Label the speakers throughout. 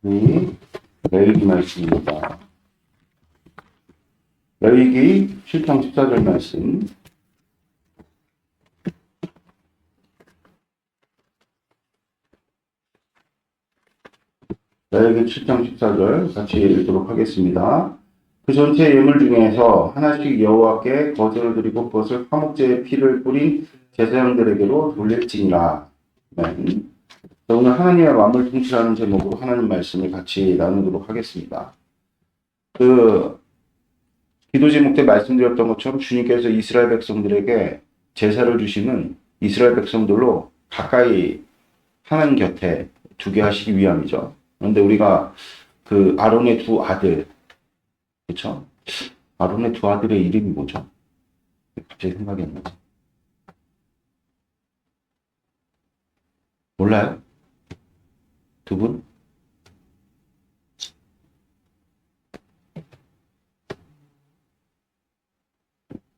Speaker 1: 이 레위기 말씀입니다. 레위기 7장 14절 말씀. 레위기 7장 14절 같이 읽도록 하겠습니다. 그 전체 예물 중에서 하나씩 여호와께 거제를 드리고 그것을 화목제의 피를 뿌린 제사장들에게로 돌릴지니라. 아멘. 오늘 하나님의 만물 통치라는 제목으로 하나님 말씀을 같이 나누도록 하겠습니다. 기도 제목 때 말씀드렸던 것처럼 주님께서 이스라엘 백성들에게 제사를 주시는 이스라엘 백성들로 가까이 하나님 곁에 두게 하시기 위함이죠. 그런데 우리가 그 아론의 두 아들, 그렇죠? 아론의 두 아들의 이름이 뭐죠? 갑자기 생각이 안 나지. 몰라요? 두 분?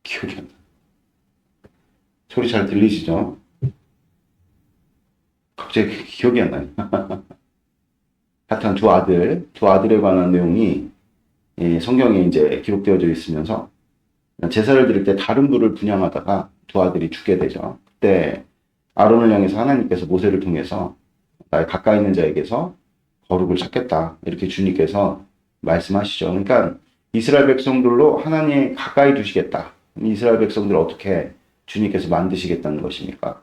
Speaker 1: 기억이 안 나. 소리 잘 들리시죠? 갑자기 기억이 안 나요. 하여튼 두 아들에 관한 내용이 성경에 이제 기록되어져 있으면서 제사를 드릴 때 다른 부를 분양하다가 두 아들이 죽게 되죠. 그때 아론을 향해서 하나님께서 모세를 통해서 나의 가까이 있는 자에게서 거룩을 찾겠다 이렇게 주님께서 말씀하시죠. 그러니까 이스라엘 백성들로 하나님 가까이 두시겠다. 이스라엘 백성들을 어떻게 주님께서 만드시겠다는 것입니까?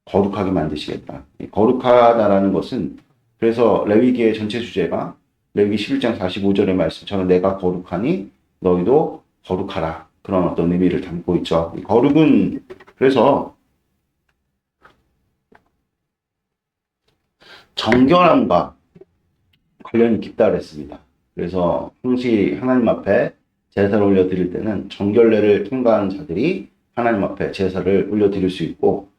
Speaker 1: 거룩하게 만드시겠다. 거룩하다라는 것은 그래서 레위기의 전체 주제가 레위기 11장 45절의 말씀처럼 내가 거룩하니 너희도 거룩하라. 그런 어떤 의미를 담고 있죠. 거룩은 그래서 정결함과 관련이 깊다 그랬습니다. 그래서 항시 하나님 앞에 제사를 올려드릴 때는 정결례를 통과한 자들이 하나님 앞에 제사를 올려드릴 수 있고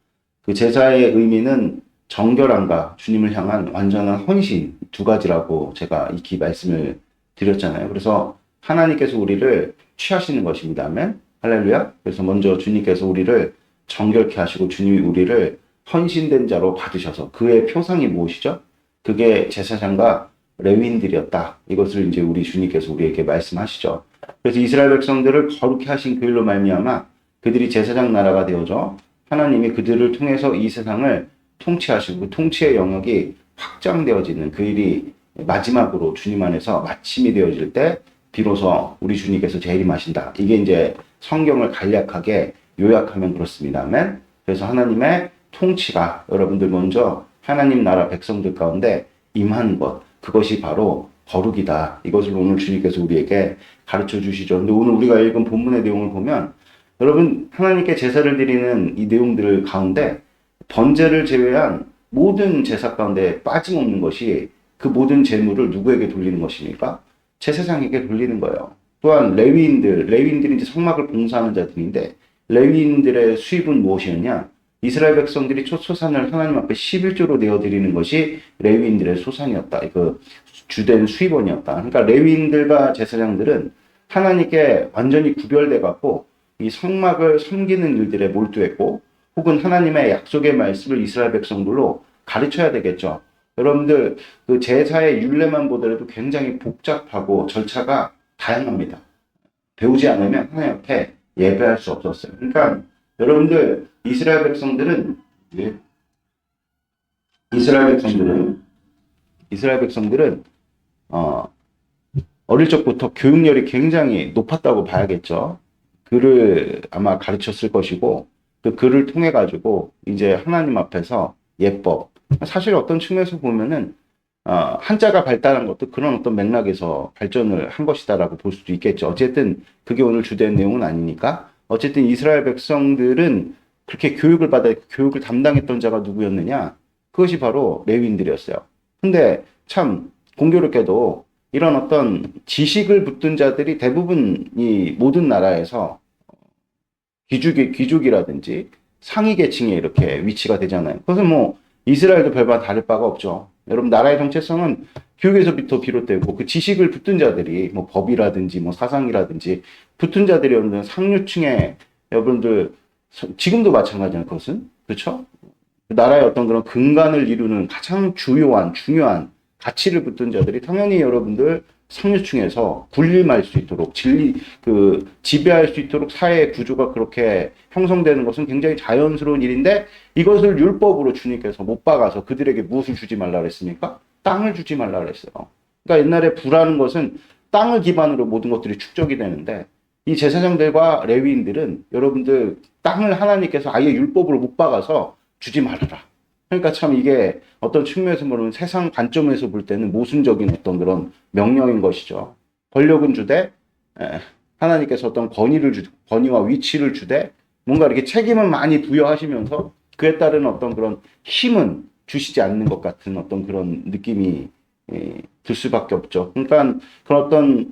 Speaker 1: 그 제사의 의미는 정결함과 주님을 향한 완전한 헌신 두 가지라고 제가 익히 말씀을 드렸잖아요. 그래서 하나님께서 우리를 취하시는 것입니다. 아멘. 할렐루야. 그래서 먼저 주님께서 우리를 정결케 하시고 주님이 우리를 헌신된 자로 받으셔서 그의 표상이 무엇이죠? 그게 제사장과 레위인들이었다. 이것을 이제 우리 주님께서 우리에게 말씀하시죠. 그래서 이스라엘 백성들을 거룩히 하신 그 일로 말미암아 그들이 제사장 나라가 되어져 하나님이 그들을 통해서 이 세상을 통치하시고 그 통치의 영역이 확장되어지는 그 일이 마지막으로 주님 안에서 마침이 되어질 때 비로소 우리 주님께서 재림하신다. 이게 이제 성경을 간략하게 요약하면 그렇습니다. 아멘. 그래서 하나님의 통치가 여러분들 먼저 하나님 나라 백성들 가운데 임한 것, 그것이 바로 거룩이다. 이것을 오늘 주님께서 우리에게 가르쳐 주시죠. 근데 오늘 우리가 읽은 본문의 내용을 보면 여러분 하나님께 제사를 드리는 이 내용들 가운데 번제를 제외한 모든 제사 가운데 빠짐없는 것이 그 모든 제물을 누구에게 돌리는 것입니까? 제사장에게 돌리는 거예요. 또한 레위인들이 이제 성막을 봉사하는 자들인데 레위인들의 수입은 무엇이었냐? 이스라엘 백성들이 초소산을 하나님 앞에 11조로 내어드리는 것이 레위인들의 소산이었다. 그 주된 수입원이었다. 그러니까 레위인들과 제사장들은 하나님께 완전히 구별돼 갖고 이 성막을 섬기는 일들에 몰두했고 혹은 하나님의 약속의 말씀을 이스라엘 백성들로 가르쳐야 되겠죠. 여러분들 그 제사의 율례만 보더라도 굉장히 복잡하고 절차가 다양합니다. 배우지 않으면 하나님 앞에 예배할 수 없었어요. 그러니까 여러분들 이스라엘 백성들은 어릴 적부터 교육열이 굉장히 높았다고 봐야겠죠. 글을 아마 가르쳤을 것이고 그 글을 통해 가지고 이제 하나님 앞에서 예법 사실 어떤 측면에서 보면은 한자가 발달한 것도 그런 어떤 맥락에서 발전을 한 것이다라고 볼 수도 있겠죠. 어쨌든 그게 오늘 주된 내용은 아니니까 어쨌든 이스라엘 백성들은 그렇게 교육을 받아 교육을 담당했던 자가 누구였느냐? 그것이 바로 레위인들이었어요. 근데 참 공교롭게도 이런 어떤 지식을 붙든 자들이 대부분 이 모든 나라에서 귀족이라든지 상위 계층에 이렇게 위치가 되잖아요. 그것은 뭐 이스라엘도 별반 다를 바가 없죠. 여러분 나라의 정체성은 교육에서부터 비롯되고 그 지식을 붙든 자들이 뭐 법이라든지 뭐 사상이라든지 붙은 자들이 여러분들 상류층의 여러분들 지금도 마찬가지잖아요. 그것은 그렇죠? 나라의 어떤 그런 근간을 이루는 가장 중요한 가치를 붙든 자들이 당연히 여러분들 상류층에서 군림할 수 있도록 지배할 수 있도록 사회 구조가 그렇게 형성되는 것은 굉장히 자연스러운 일인데 이것을 율법으로 주님께서 못 박아서 그들에게 무엇을 주지 말라 그랬습니까? 땅을 주지 말라 그랬어요. 그러니까 옛날에 부라는 것은 땅을 기반으로 모든 것들이 축적이 되는데 이 제사장들과 레위인들은 여러분들 땅을 하나님께서 아예 율법으로 못 박아서 주지 말아라. 그러니까 참 이게 어떤 측면에서 보면 세상 관점에서 볼 때는 모순적인 어떤 그런 명령인 것이죠. 권력은 주되 하나님께서 어떤 권위와 위치를 주되 뭔가 이렇게 책임을 많이 부여하시면서 그에 따른 어떤 그런 힘은 주시지 않는 것 같은 어떤 그런 느낌이 들 수밖에 없죠. 그러니까 그런 어떤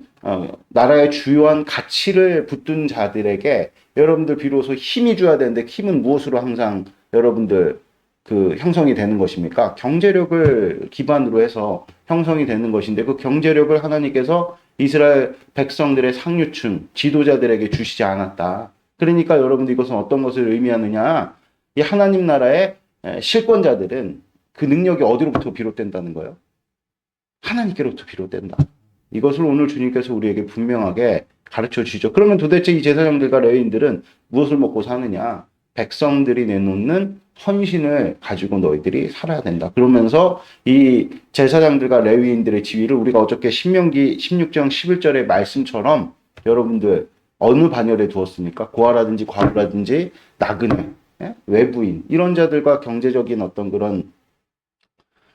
Speaker 1: 나라의 주요한 가치를 붙든 자들에게 여러분들 비로소 힘이 줘야 되는데 힘은 무엇으로 항상 여러분들 형성이 되는 것입니까? 경제력을 기반으로 해서 형성이 되는 것인데 그 경제력을 하나님께서 이스라엘 백성들의 상류층 지도자들에게 주시지 않았다. 그러니까 여러분들 이것은 어떤 것을 의미하느냐? 이 하나님 나라의 실권자들은 그 능력이 어디로부터 비롯된다는 거예요? 하나님께로부터 비롯된다. 이것을 오늘 주님께서 우리에게 분명하게 가르쳐 주시죠. 그러면 도대체 이 제사장들과 레위인들은 무엇을 먹고 사느냐? 백성들이 내놓는 헌신을 가지고 너희들이 살아야 된다. 그러면서 이 제사장들과 레위인들의 지위를 우리가 어저께 신명기 16장 11절의 말씀처럼 여러분들 어느 반열에 두었습니까? 고아라든지 과부라든지 나그네, 외부인 이런 자들과 경제적인 어떤 그런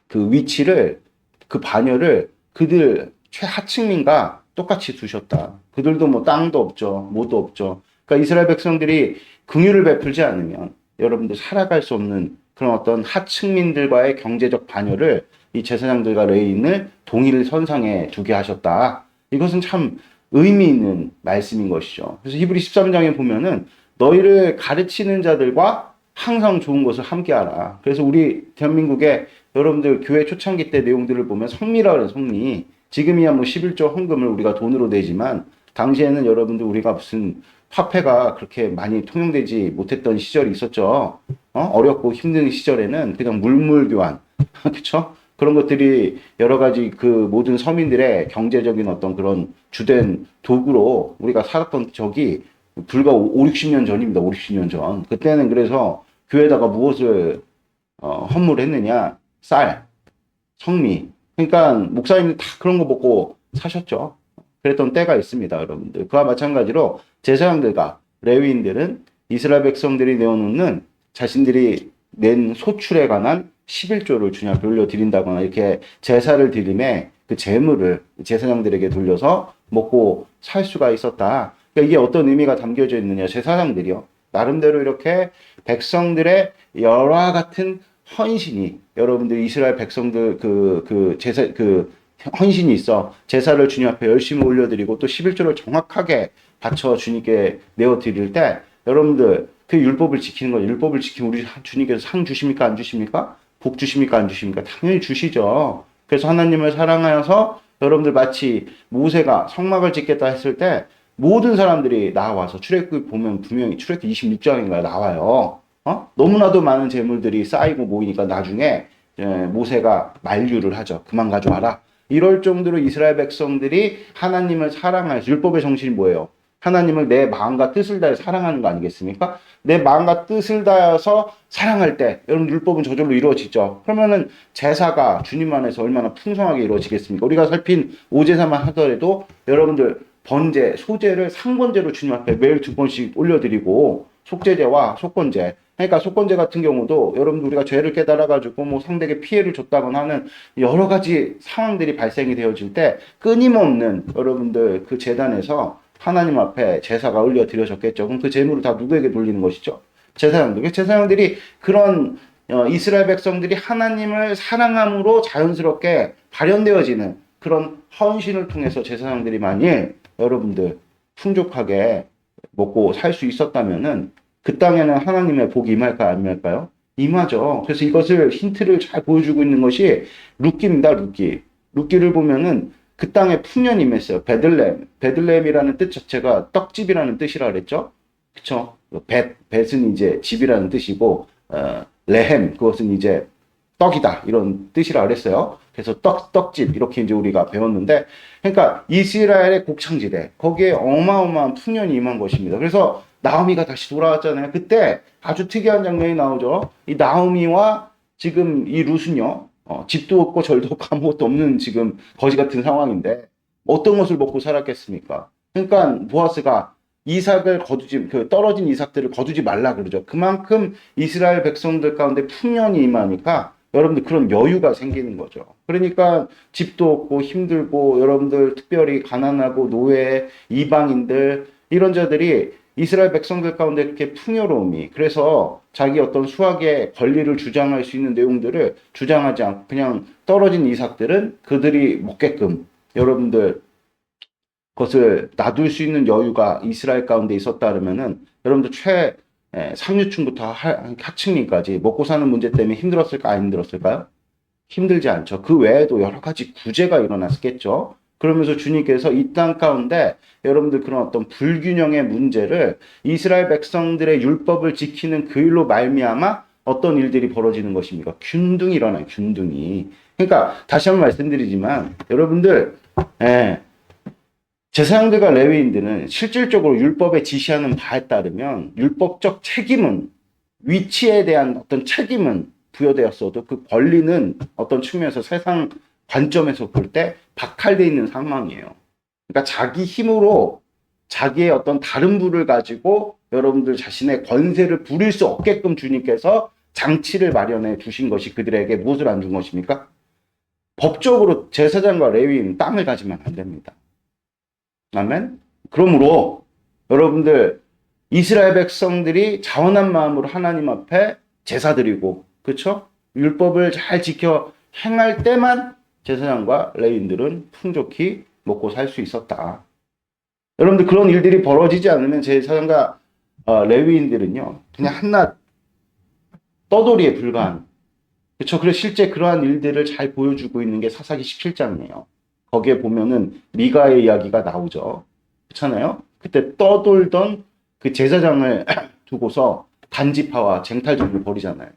Speaker 1: 그 위치를 그 반열을 그들 최하층민과 똑같이 두셨다. 그들도 뭐 땅도 없죠. 뭐도 없죠. 그러니까 이스라엘 백성들이 긍휼을 베풀지 않으면 여러분들 살아갈 수 없는 그런 어떤 하층민들과의 경제적 반열을 이 제사장들과 레위인을 동일 선상에 두게 하셨다. 이것은 참 의미 있는 말씀인 것이죠. 그래서 히브리 13장에 보면은 너희를 가르치는 자들과 항상 좋은 것을 함께하라. 그래서 우리 대한민국의 여러분들 교회 초창기 때 내용들을 보면 성미라 그래요. 성미. 지금이야 뭐 11조 헌금을 우리가 돈으로 내지만 당시에는 여러분들 우리가 무슨 화폐가 그렇게 많이 통용되지 못했던 시절이 있었죠. 어렵고 힘든 시절에는 그냥 물물교환, 그렇죠? 그런 것들이 여러 가지 그 모든 서민들의 경제적인 어떤 그런 주된 도구로 우리가 살았던 적이 불과 5, 60년 전입니다. 5, 60년 전. 그때는 그래서 교회에다가 무엇을 헌물했느냐? 쌀, 성미. 그러니까 목사님들 다 그런 거 먹고 사셨죠. 그랬던 때가 있습니다, 여러분들. 그와 마찬가지로 제사장들과 레위인들은 이스라엘 백성들이 내어놓는 자신들이 낸 소출에 관한 11조를 주님 앞에 올려드린다거나 이렇게 제사를 드림에 그 재물을 제사장들에게 돌려서 먹고 살 수가 있었다. 그러니까 이게 어떤 의미가 담겨져 있느냐. 제사장들이요. 나름대로 이렇게 백성들의 여러 같은 헌신이 여러분들 이스라엘 백성들 헌신이 있어 제사를 주님 앞에 열심히 올려드리고 또 11조를 정확하게 바쳐 주님께 내어드릴 때 여러분들 그 율법을 지키는 거예요. 율법을 지키면 우리 주님께서 상 주십니까? 안 주십니까? 복 주십니까? 안 주십니까? 당연히 주시죠. 그래서 하나님을 사랑하여서 여러분들 마치 모세가 성막을 짓겠다 했을 때 모든 사람들이 나와서 출애굽 보면 분명히 출애굽 26장인가요? 나와요. 너무나도 많은 재물들이 쌓이고 모이니까 나중에 모세가 만류를 하죠. 그만 가져와라. 이럴 정도로 이스라엘 백성들이 하나님을 사랑하여서 율법의 정신이 뭐예요? 하나님을 내 마음과 뜻을 다해 사랑하는 거 아니겠습니까? 내 마음과 뜻을 다해서 사랑할 때 여러분 율법은 저절로 이루어지죠. 그러면은 제사가 주님 안에서 얼마나 풍성하게 이루어지겠습니까? 우리가 살핀 오제사만 하더라도 여러분들 번제, 소제를 상번제로 주님 앞에 매일 2번씩 올려드리고 속제제와 속건제. 그러니까 속건제 같은 경우도 여러분들 우리가 죄를 깨달아가지고 뭐 상대에게 피해를 줬다거나 하는 여러 가지 상황들이 발생이 되어질 때 끊임없는 여러분들 그 제단에서 하나님 앞에 제사가 올려드려졌겠죠. 그럼 그 재물을 다 누구에게 돌리는 것이죠? 제사장들. 제사장들이 그런 이스라엘 백성들이 하나님을 사랑함으로 자연스럽게 발현되어지는 그런 헌신을 통해서 제사장들이 만일 여러분들 풍족하게 먹고 살 수 있었다면은 그 땅에는 하나님의 복이 임할까요? 안 임할까요? 임하죠. 그래서 이것을 힌트를 잘 보여주고 있는 것이 룻기입니다. 룻기. 룻기를 보면은 그 땅에 풍년이 임했어요. 베들레헴. 베들레헴이라는 뜻 자체가 떡집이라는 뜻이라 그랬죠. 그쵸? 벳은 이제 집이라는 뜻이고, 레헴, 그것은 이제 떡이다 이런 뜻이라 그랬어요. 그래서 떡집 이렇게 이제 우리가 배웠는데, 그러니까 이스라엘의 곡창지대 거기에 어마어마한 풍년이 임한 것입니다. 그래서 나오미가 다시 돌아왔잖아요. 그때 아주 특이한 장면이 나오죠. 이 나오미와 지금 이 룻은요, 집도 없고 절도 없고 아무것도 없는 지금 거지 같은 상황인데 어떤 것을 먹고 살았겠습니까? 그러니까 보아스가 이삭을 거두지, 그 떨어진 이삭들을 거두지 말라 그러죠. 그만큼 이스라엘 백성들 가운데 풍년이 임하니까 여러분들 그런 여유가 생기는 거죠. 그러니까 집도 없고 힘들고 여러분들 특별히 가난하고 노예, 이방인들 이런 자들이 이스라엘 백성들 가운데 그렇게 풍요로움이, 그래서 자기 어떤 수학의 권리를 주장할 수 있는 내용들을 주장하지 않고 그냥 떨어진 이삭들은 그들이 먹게끔 여러분들 그것을 놔둘 수 있는 여유가 이스라엘 가운데 있었다 그러면은 여러분들 상류층부터 하층민까지 먹고 사는 문제 때문에 힘들었을까 안 힘들었을까요? 힘들지 않죠. 그 외에도 여러 가지 구제가 일어났겠죠. 그러면서 주님께서 이 땅 가운데 여러분들 그런 어떤 불균형의 문제를 이스라엘 백성들의 율법을 지키는 그 일로 말미암아 어떤 일들이 벌어지는 것입니까? 균등이 일어나요. 균등이. 그러니까 다시 한번 말씀드리지만 여러분들 제사장들과 레위인들은 실질적으로 율법에 지시하는 바에 따르면 율법적 책임은, 위치에 대한 어떤 책임은 부여되었어도 그 권리는 어떤 측면에서 세상 관점에서 볼 때 박탈되어 있는 상황이에요. 그러니까 자기 힘으로 자기의 어떤 다른 부를 가지고 여러분들 자신의 권세를 부릴 수 없게끔 주님께서 장치를 마련해 주신 것이 그들에게 무엇을 안 준 것입니까? 법적으로 제사장과 레위인 땅을 가지면 안 됩니다. 아멘. 그러므로 여러분들 이스라엘 백성들이 자원한 마음으로 하나님 앞에 제사 드리고, 그렇죠? 율법을 잘 지켜 행할 때만 제사장과 레위인들은 풍족히 먹고 살 수 있었다. 여러분들 그런 일들이 벌어지지 않으면 제사장과 레위인들은요 그냥 한낱 떠돌이에 불과한, 그렇죠? 그래서 실제 그러한 일들을 잘 보여주고 있는 게 사사기 17장이에요. 거기에 보면은 미가의 이야기가 나오죠. 그렇잖아요. 그때 떠돌던 그 제사장을 두고서 단지파와 쟁탈전을 벌이잖아요.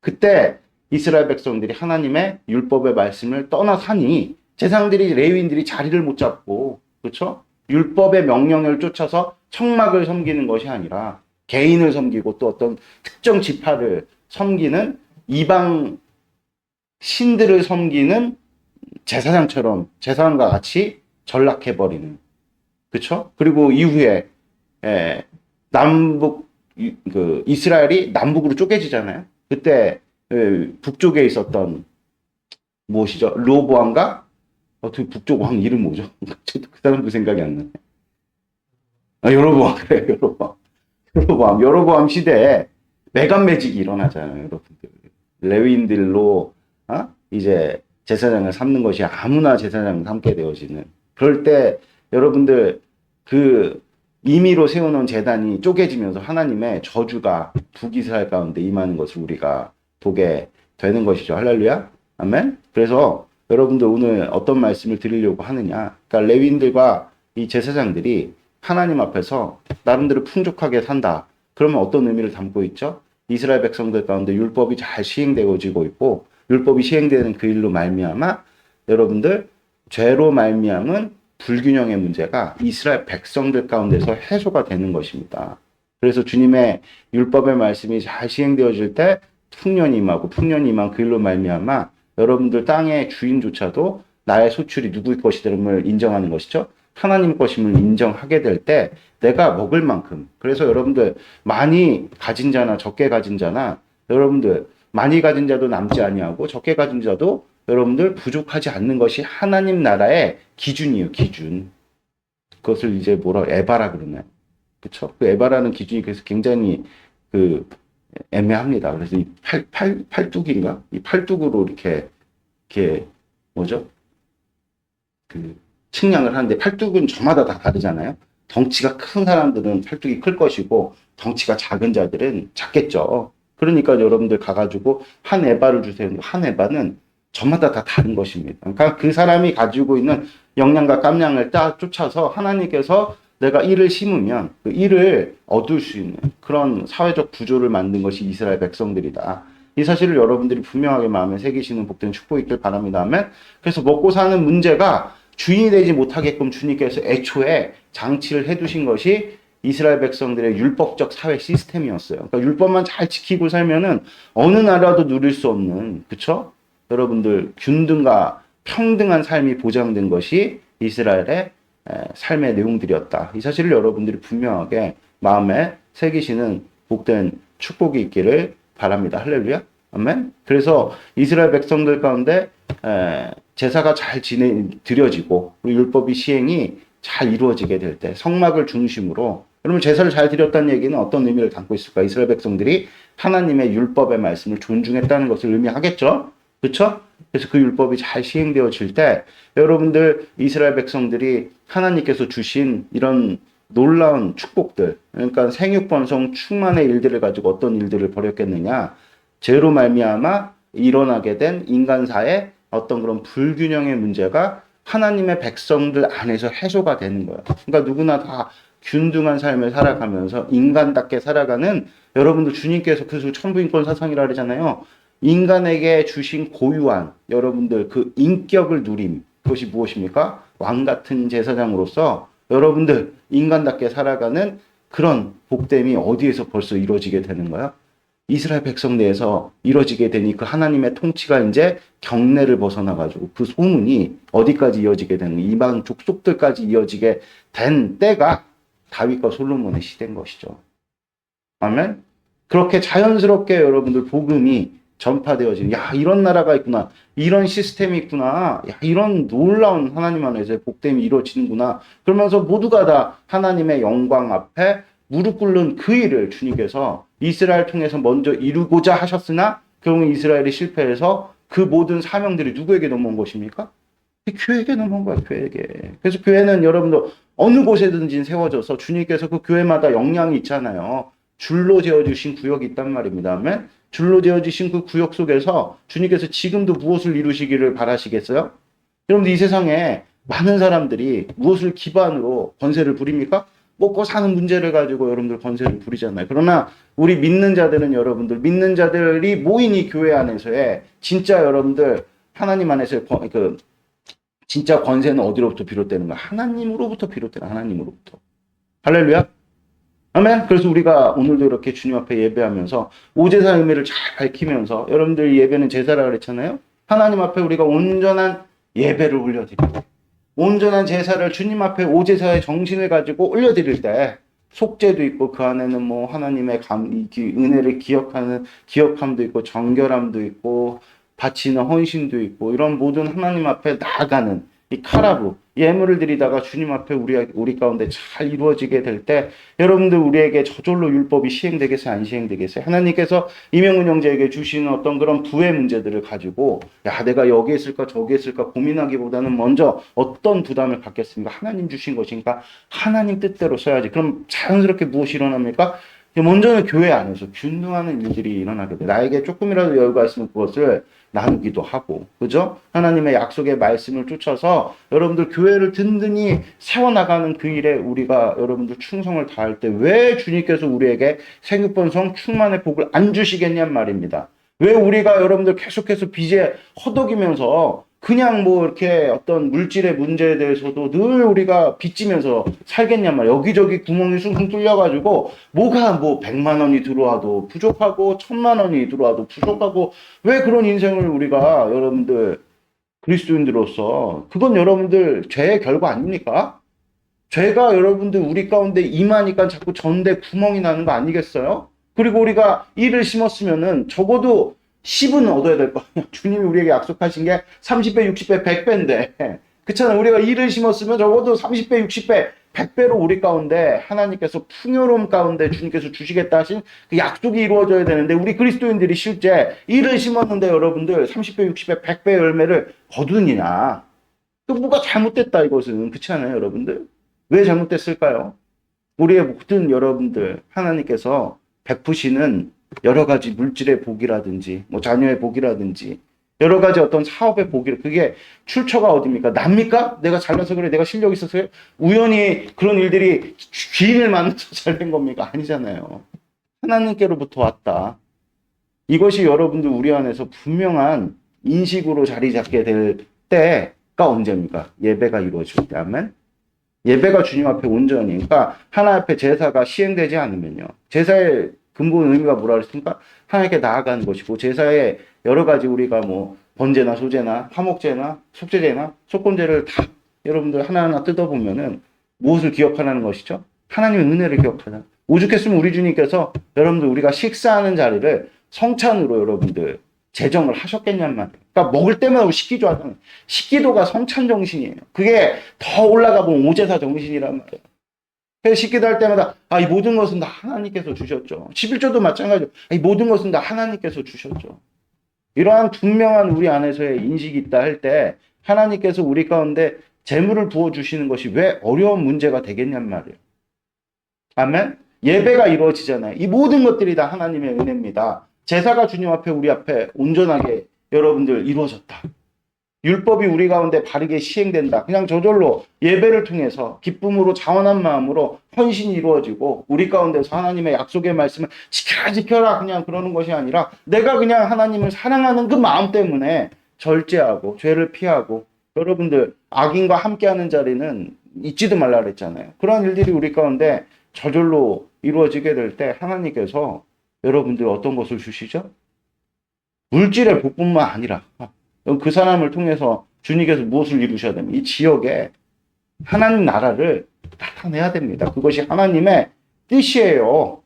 Speaker 1: 그때 이스라엘 백성들이 하나님의 율법의 말씀을 떠나사니 제사장들이, 레위인들이 자리를 못 잡고, 그렇죠? 율법의 명령을 쫓아서 청막을 섬기는 것이 아니라 개인을 섬기고 또 어떤 특정 지파를 섬기는 이방 신들을 섬기는 제사장처럼 제사장과 같이 전락해버리는, 그렇죠? 그리고 이후에 남북 그 이스라엘이 남북으로 쪼개지잖아요. 그때 북쪽에 있었던 무엇이죠? 르호보암과 어떻게 북쪽 왕 이름 뭐죠? 그 사람도 생각이 안 나네. 여로보암, 그래, 여로보암 시대에 매간매직이 일어나잖아요, 여러분들. 레위인들로 이제 제사장을 삼는 것이 아무나 제사장을 삼게 되어지는, 그럴 때 여러분들 그 임의로 세워놓은 제단이 쪼개지면서 하나님의 저주가 북이스라엘 가운데 임하는 것을 우리가 보게 되는 것이죠. 할렐루야. 아멘. 그래서 여러분들 오늘 어떤 말씀을 드리려고 하느냐, 그러니까 레위인들과 이 제사장들이 하나님 앞에서 나름대로 풍족하게 산다. 그러면 어떤 의미를 담고 있죠? 이스라엘 백성들 가운데 율법이 잘 시행되어지고 있고, 율법이 시행되는 그 일로 말미암아 여러분들 죄로 말미암은 불균형의 문제가 이스라엘 백성들 가운데서 해소가 되는 것입니다. 그래서 주님의 율법의 말씀이 잘 시행되어질 때 풍년이 임하고, 풍년이 임한 그 일로 말미암아 여러분들 땅의 주인조차도 나의 소출이 누구의 것이됨을 인정하는 것이죠. 하나님 것임을 인정하게 될 때 내가 먹을 만큼, 그래서 여러분들 많이 가진 자나 적게 가진 자나 여러분들 많이 가진 자도 남지 아니하고 적게 가진 자도 여러분들 부족하지 않는 것이 하나님 나라의 기준이에요. 기준. 그것을 이제 에바라 그러나요? 그렇죠? 그 에바라는 기준이 그래서 굉장히 애매합니다. 그래서 이 팔뚝인가? 이 팔뚝으로 이렇게 뭐죠? 측량을 하는데 팔뚝은 저마다 다 다르잖아요. 덩치가 큰 사람들은 팔뚝이 클 것이고 덩치가 작은 자들은 작겠죠. 그러니까 여러분들 가가지고 한 에바를 주세요. 한 에바는 저마다 다 다른 것입니다. 그러니까 그 사람이 가지고 있는 영양과 깜냥을 딱 쫓아서 하나님께서 내가 이를 심으면 그 이를 얻을 수 있는 그런 사회적 구조를 만든 것이 이스라엘 백성들이다. 이 사실을 여러분들이 분명하게 마음에 새기시는 복된 축복이 있길 바랍니다. 아멘. 그래서 먹고 사는 문제가 주인이 되지 못하게끔 주님께서 애초에 장치를 해두신 것이 이스라엘 백성들의 율법적 사회 시스템이었어요. 그러니까 율법만 잘 지키고 살면은 어느 나라도 누릴 수 없는, 그쵸? 여러분들 균등과 평등한 삶이 보장된 것이 이스라엘의 삶의 내용들이었다. 이 사실을 여러분들이 분명하게 마음에 새기시는 복된 축복이 있기를 바랍니다. 할렐루야. 아멘. 그래서 이스라엘 백성들 가운데 제사가 잘 드려지고 우리 율법이 시행이 잘 이루어지게 될 때 성막을 중심으로, 여러분 제사를 잘 드렸다는 얘기는 어떤 의미를 담고 있을까? 이스라엘 백성들이 하나님의 율법의 말씀을 존중했다는 것을 의미하겠죠. 그렇죠? 그래서 그 율법이 잘 시행되어질 때 여러분들 이스라엘 백성들이 하나님께서 주신 이런 놀라운 축복들, 그러니까 생육번성 충만의 일들을 가지고 어떤 일들을 벌였겠느냐? 죄로 말미암아 일어나게 된 인간사의 어떤 그런 불균형의 문제가 하나님의 백성들 안에서 해소가 되는 거예요. 그러니까 누구나 다 균등한 삶을 살아가면서 인간답게 살아가는, 여러분들 주님께서 그래서 천부인권 사상이라 그러잖아요. 인간에게 주신 고유한 여러분들 그 인격을 누림, 그것이 무엇입니까? 왕 같은 제사장으로서 여러분들 인간답게 살아가는 그런 복됨이 어디에서 벌써 이루어지게 되는 거야? 이스라엘 백성 내에서 이루어지게 되니 그 하나님의 통치가 이제 경내를 벗어나가지고 그 소문이 어디까지 이어지게 되는, 이방 족속들까지 이어지게 된 때가 다윗과 솔로몬의 시대인 것이죠. 아멘? 그렇게 자연스럽게 여러분들 복음이 전파되어지는, 야, 이런 나라가 있구나, 이런 시스템이 있구나, 야, 이런 놀라운 하나님 안에서의 복됨이 이루어지는구나, 그러면서 모두가 다 하나님의 영광 앞에 무릎 꿇는 그 일을 주님께서 이스라엘 통해서 먼저 이루고자 하셨으나 결국 이스라엘이 실패해서 그 모든 사명들이 누구에게 넘어온 것입니까? 교회에게 넘어온 거야, 교회에게. 그래서 교회는 여러분들 어느 곳에든지 세워져서 주님께서 그 교회마다 역량이 있잖아요. 줄로 재어주신 구역이 있단 말입니다. 아멘? 줄로 재어주신 그 구역 속에서 주님께서 지금도 무엇을 이루시기를 바라시겠어요? 여러분들 이 세상에 많은 사람들이 무엇을 기반으로 권세를 부립니까? 먹고 사는 문제를 가지고 여러분들 권세를 부리잖아요. 그러나 우리 믿는 자들은, 여러분들 믿는 자들이 모인 이 교회 안에서의 진짜 여러분들 하나님 안에서의 그 진짜 권세는 어디로부터 비롯되는가? 하나님으로부터 비롯되는, 하나님으로부터. 할렐루야. 아멘. 그래서 우리가 오늘도 이렇게 주님 앞에 예배하면서 오제사 의미를 잘 밝히면서, 여러분들 예배는 제사라 그랬잖아요. 하나님 앞에 우리가 온전한 예배를 올려드리고 온전한 제사를 주님 앞에 오제사의 정신을 가지고 올려드릴 때 속죄도 있고 그 안에는 뭐 하나님의 은혜를 기억함도 있고 정결함도 있고 바치는 헌신도 있고, 이런 모든 하나님 앞에 나아가는 이 카라브, 예물을 드리다가 주님 앞에 우리 가운데 잘 이루어지게 될 때 여러분들 우리에게 저절로 율법이 시행되겠어요, 안 시행되겠어요? 하나님께서 이명훈 형제에게 주시는 어떤 그런 부의 문제들을 가지고 야, 내가 여기에 있을까 저기에 있을까 고민하기보다는 먼저 어떤 부담을 갖겠습니까? 하나님 주신 것이니까 하나님 뜻대로 써야지. 그럼 자연스럽게 무엇이 일어납니까? 먼저는 교회 안에서 균등하는 일들이 일어나게 돼. 나에게 조금이라도 여유가 있으면 그것을 나누기도 하고, 그죠? 하나님의 약속의 말씀을 쫓아서 여러분들 교회를 든든히 세워나가는 그 일에 우리가 여러분들 충성을 다할 때 왜 주님께서 우리에게 생육번성 충만의 복을 안 주시겠냔 말입니다. 왜 우리가 여러분들 계속해서 빚에 허덕이면서 그냥 뭐 이렇게 어떤 물질의 문제에 대해서도 늘 우리가 빚지면서 살겠냔 말이야. 여기저기 구멍이 숭숭 뚫려가지고 뭐가 뭐 100만 원이 들어와도 부족하고 1000만 원이 들어와도 부족하고, 왜 그런 인생을 우리가 여러분들 그리스도인들로서, 그건 여러분들 죄의 결과 아닙니까? 죄가 여러분들 우리 가운데 임하니까 자꾸 전대 구멍이 나는 거 아니겠어요? 그리고 우리가 이를 심었으면은 적어도 10은 얻어야 될 거 아니야. 주님이 우리에게 약속하신 게 30배, 60배, 100배인데. 그렇잖아요. 우리가 이를 심었으면 적어도 30배, 60배, 100배로 우리 가운데 하나님께서 풍요로움 가운데 주님께서 주시겠다 하신 그 약속이 이루어져야 되는데, 우리 그리스도인들이 실제 이를 심었는데 여러분들 30배, 60배, 100배 열매를 거두느냐. 그 뭐가 잘못됐다 이것은. 그렇지 않아요, 여러분들? 왜 잘못됐을까요? 우리의 모든 여러분들 하나님께서 베푸시는 여러 가지 물질의 복이라든지 뭐 자녀의 복이라든지 여러 가지 어떤 사업의 복이, 그게 출처가 어디입니까? 납니까? 내가 잘나서 그래, 내가 실력 있어서 그래? 우연히 그런 일들이 주인을 만나서 잘 된 겁니까? 아니잖아요. 하나님께로부터 왔다. 이것이 여러분들 우리 안에서 분명한 인식으로 자리 잡게 될 때가 언제입니까? 예배가 이루어질 때. 아멘. 예배가 주님 앞에 온전히, 그러니까 하나 앞에 제사가 시행되지 않으면요. 제사의 근본 의미가 뭐라 그랬습니까? 하나님께 나아가는 것이고, 제사에 여러 가지 우리가 뭐 번제나 소제나 화목제나 속죄제나 속건제를 다 여러분들 하나하나 뜯어보면은 무엇을 기억하라는 것이죠? 하나님의 은혜를 기억하는. 오죽했으면 우리 주님께서 여러분들 우리가 식사하는 자리를 성찬으로 여러분들 제정을 하셨겠냔 말이에요. 그러니까 먹을 때마다 식기도 하잖아요. 식기도가 성찬 정신이에요. 그게 더 올라가 보면 오제사 정신이란 말이에요. 그래서 식기도 할 때마다 이 모든 것은 다 하나님께서 주셨죠. 11조도 마찬가지로 이 모든 것은 다 하나님께서 주셨죠. 이러한 분명한 우리 안에서의 인식이 있다 할 때 하나님께서 우리 가운데 재물을 부어주시는 것이 왜 어려운 문제가 되겠냔 말이에요. 아멘? 예배가 이루어지잖아요. 이 모든 것들이 다 하나님의 은혜입니다. 제사가 주님 앞에 우리 앞에 온전하게 여러분들 이루어졌다. 율법이 우리 가운데 바르게 시행된다. 그냥 저절로 예배를 통해서 기쁨으로 자원한 마음으로 헌신이 이루어지고 우리 가운데서 하나님의 약속의 말씀을 지켜라 그냥 그러는 것이 아니라 내가 그냥 하나님을 사랑하는 그 마음 때문에 절제하고 죄를 피하고 여러분들 악인과 함께하는 자리는 잊지도 말라 그랬잖아요. 그런 일들이 우리 가운데 저절로 이루어지게 될 때 하나님께서 여러분들 어떤 것을 주시죠? 물질의 복뿐만 아니라 그 사람을 통해서 주님께서 무엇을 이루셔야 됩니까? 이 지역에 하나님 나라를 나타내야 됩니다. 그것이 하나님의 뜻이에요.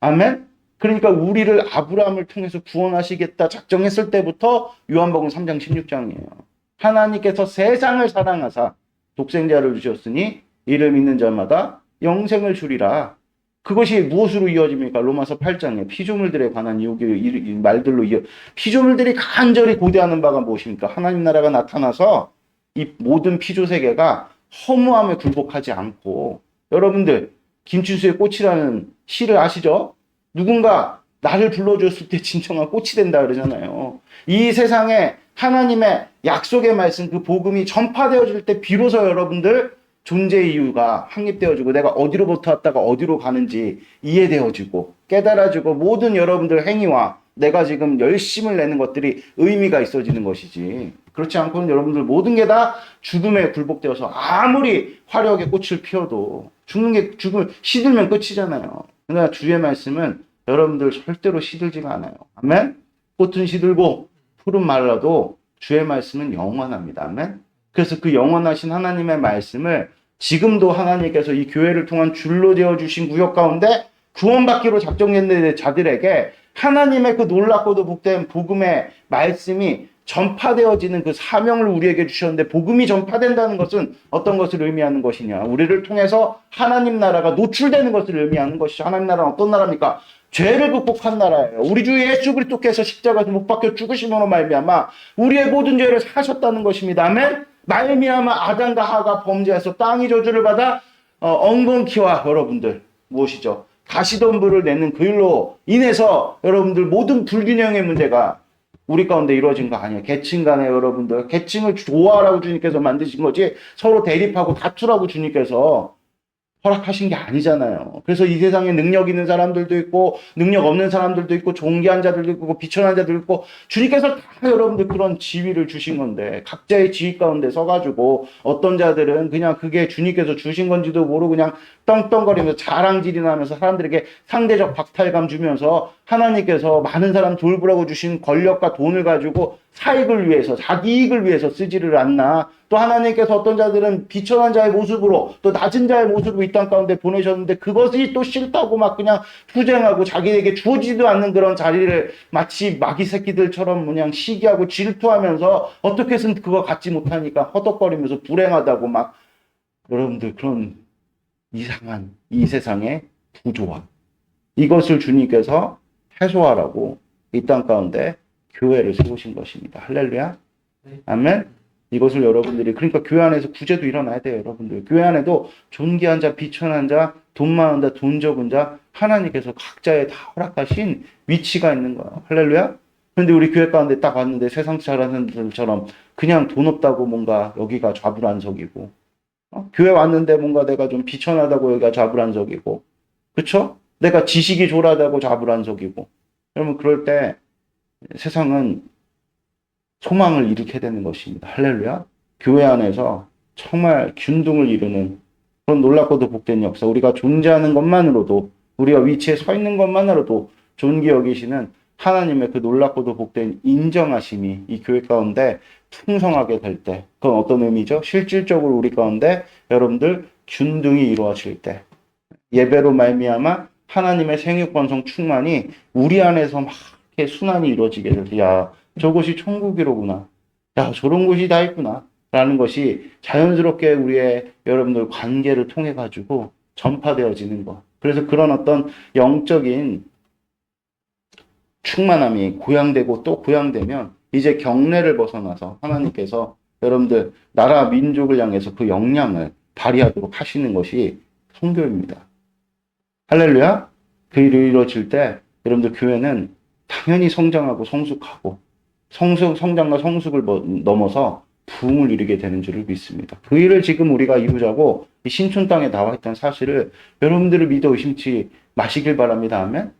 Speaker 1: 아멘? 그러니까 우리를 아브라함을 통해서 구원하시겠다 작정했을 때부터 요한복음 3장 16장이에요. 하나님께서 세상을 사랑하사 독생자를 주셨으니 이를 믿는 자마다 영생을 주리라. 그것이 무엇으로 이어집니까? 로마서 8장에 피조물들에 관한 이 말들로 피조물들이 간절히 고대하는 바가 무엇입니까? 하나님 나라가 나타나서 이 모든 피조세계가 허무함에 굴복하지 않고 여러분들 김춘수의 꽃이라는 시를 아시죠? 누군가 나를 불러줬을 때 진정한 꽃이 된다 그러잖아요. 이 세상에 하나님의 약속의 말씀 그 복음이 전파되어질 때 비로소 여러분들 존재의 이유가 확립되어지고 내가 어디로부터 왔다가 어디로 가는지 이해되어지고 깨달아지고 모든 여러분들 행위와 내가 지금 열심을 내는 것들이 의미가 있어지는 것이지 그렇지 않고는 여러분들 모든 게 다 죽음에 굴복되어서 아무리 화려하게 꽃을 피워도 죽음을 시들면 끝이잖아요. 그러나 주의 말씀은 여러분들 절대로 시들지가 않아요. 아멘? 꽃은 시들고 푸른 말라도 주의 말씀은 영원합니다. 아멘? 그래서 그 영원하신 하나님의 말씀을 지금도 하나님께서 이 교회를 통한 줄로 되어주신 구역 가운데 구원받기로 작정된 자들에게 하나님의 그 놀랍고도 복된 복음의 말씀이 전파되어지는 그 사명을 우리에게 주셨는데 복음이 전파된다는 것은 어떤 것을 의미하는 것이냐. 우리를 통해서 하나님 나라가 노출되는 것을 의미하는 것이죠. 하나님 나라는 어떤 나라입니까? 죄를 극복한 나라예요. 우리 주 예수 그리스도께서 십자가에서 못 박혀 죽으심으로 말미암아 우리의 모든 죄를 사셨다는 것입니다. 아멘? 말미암아 아담과 하가 범죄해서 땅이 저주를 받아 엉겅퀴와 여러분들 무엇이죠? 가시덤불을 내는 그 일로 인해서 여러분들 모든 불균형의 문제가 우리 가운데 이루어진 거 아니에요. 계층 간에 여러분들 계층을 좋아하라고 주님께서 만드신 거지 서로 대립하고 다투라고 주님께서 허락하신 게 아니잖아요. 그래서 이 세상에 능력 있는 사람들도 있고 능력 없는 사람들도 있고 존귀한 자들도 있고 비천한 자들도 있고 주님께서 다 여러분들 그런 지위를 주신 건데 각자의 지위 가운데 서가지고 어떤 자들은 그냥 그게 주님께서 주신 건지도 모르고 그냥 떵떵거리면서 자랑질이나 하면서 사람들에게 상대적 박탈감 주면서 하나님께서 많은 사람 돌보라고 주신 권력과 돈을 가지고 사익을 위해서 자기 이익을 위해서 쓰지를 않나. 또 하나님께서 어떤 자들은 비천한 자의 모습으로 또 낮은 자의 모습으로 이 땅 가운데 보내셨는데 그것이 또 싫다고 막 그냥 투쟁하고 자기에게 주어지지도 않는 그런 자리를 마치 마귀 새끼들처럼 그냥 시기하고 질투하면서 어떻게 해서는 그거 갖지 못하니까 허덕거리면서 불행하다고 막 여러분들 그런 이상한 이 세상의 구조와 이것을 주님께서 해소하라고 이 땅 가운데 교회를 세우신 것입니다. 할렐루야. 아멘. 이것을 여러분들이 그러니까 교회 안에서 구제도 일어나야 돼요. 여러분들 교회 안에도 존귀한 자, 비천한 자, 돈 많은 자, 돈 적은 자 하나님께서 각자에 다 허락하신 위치가 있는 거예요. 할렐루야. 그런데 우리 교회 가운데 딱 왔는데 세상 사람들처럼 그냥 돈 없다고 뭔가 여기가 좌불안석이고 교회 왔는데 뭔가 내가 좀 비천하다고 여기가 좌불안석이고 그쵸? 내가 지식이 졸하다고 좌불안석이고 여러분 그럴 때 세상은 소망을 일으켜야 되는 것입니다. 할렐루야. 교회 안에서 정말 균등을 이루는 그런 놀랍고도 복된 역사, 우리가 존재하는 것만으로도, 우리가 위치에 서 있는 것만으로도 존귀 여기시는 하나님의 그 놀랍고도 복된 인정하심이 이 교회 가운데 풍성하게 될 때, 그건 어떤 의미죠? 실질적으로 우리 가운데 여러분들 균등이 이루어질 때, 예배로 말미암아 하나님의 생육번성 충만이 우리 안에서 막 이렇게 순환이 이루어지게 돼서, 야, 저곳이 천국이로구나, 야, 저런 곳이 다 있구나 라는 것이 자연스럽게 우리의 여러분들 관계를 통해 가지고 전파되어지는 것. 그래서 그런 어떤 영적인 충만함이 고양되고 또 고양되면 이제 경례를 벗어나서 하나님께서 여러분들 나라 민족을 향해서 그 역량을 발휘하도록 하시는 것이 선교입니다. 할렐루야. 그 일이 이루어질 때 여러분들 교회는 당연히 성장하고 성숙하고 성장과 성숙을 넘어서 부흥을 이루게 되는 줄을 믿습니다. 그 일을 지금 우리가 이루자고 이 신촌 땅에 나와 있다는 사실을 여러분들을 믿어 의심치 마시길 바랍니다. 아멘.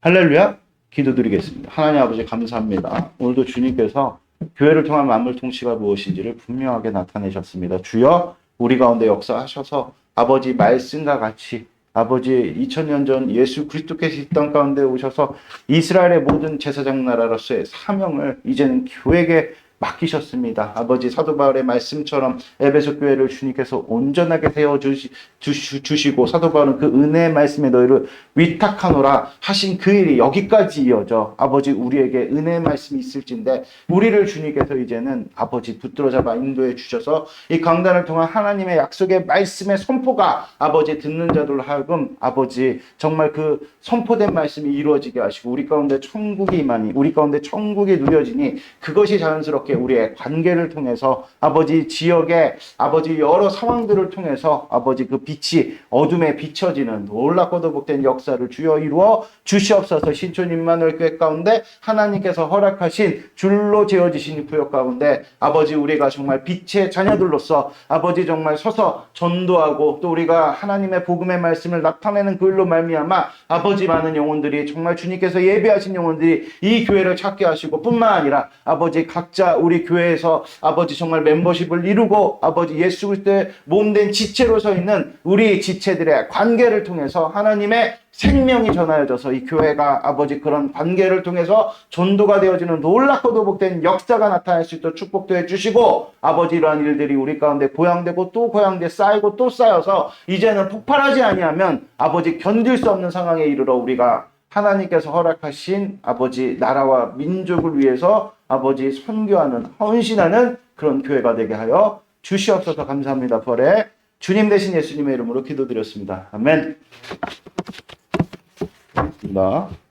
Speaker 1: 할렐루야. 기도드리겠습니다. 하나님 아버지 감사합니다. 오늘도 주님께서 교회를 통한 만물 통치가 무엇인지를 분명하게 나타내셨습니다. 주여 우리 가운데 역사하셔서 아버지 말씀과 같이 아버지 2000년 전 예수 그리스도께서 이 땅 가운데 오셔서 이스라엘의 모든 제사장 나라로서의 사명을 이제는 교회에게 맡기셨습니다. 아버지 사도 바울의 말씀처럼 에베소 교회를 주님께서 온전하게 세워 주시고 사도 바울은 그 은혜의 말씀에 너희를 위탁하노라 하신 그 일이 여기까지 이어져 아버지 우리에게 은혜의 말씀이 있을진데 우리를 주님께서 이제는 아버지 붙들어 잡아 인도해 주셔서 이 강단을 통한 하나님의 약속의 말씀의 선포가 아버지 듣는 자들로 하여금 아버지 정말 그 선포된 말씀이 이루어지게 하시고 우리 가운데 천국이 임하니 우리 가운데 천국이 누려지니 그것이 자연스럽게 우리의 관계를 통해서 아버지 지역의 아버지 여러 상황들을 통해서 아버지 그 빛이 어둠에 비춰지는 놀랍고도 복된 역사를 주여 이루어 주시옵소서. 신촌 임마누엘 교회 가운데 하나님께서 허락하신 줄로 지어지신 구역 가운데 아버지 우리가 정말 빛의 자녀들로서 아버지 정말 서서 전도하고 또 우리가 하나님의 복음의 말씀을 나타내는 그 일로 말미암아 아버지 많은 영혼들이 정말 주님께서 예배하신 영혼들이 이 교회를 찾게 하시고 뿐만 아니라 아버지 각자 우리 교회에서 아버지 정말 멤버십을 이루고 아버지 예수 그리스도의 몸된 지체로 서 있는 우리 지체들의 관계를 통해서 하나님의 생명이 전하여져서 이 교회가 아버지 그런 관계를 통해서 전도가 되어지는 놀랍고도 복된 역사가 나타날 수 있도록 축복도 해주시고 아버지 이러한 일들이 우리 가운데 고양되고 또 고양돼 쌓이고 또 쌓여서 이제는 폭발하지 아니하면 아버지 견딜 수 없는 상황에 이르러 우리가 하나님께서 허락하신 아버지 나라와 민족을 위해서 아버지 선교하는 헌신하는 그런 교회가 되게 하여 주시옵소서. 감사합니다. 부활의 주님 되신 예수님의 이름으로 기도드렸습니다. 아멘. 고맙습니다.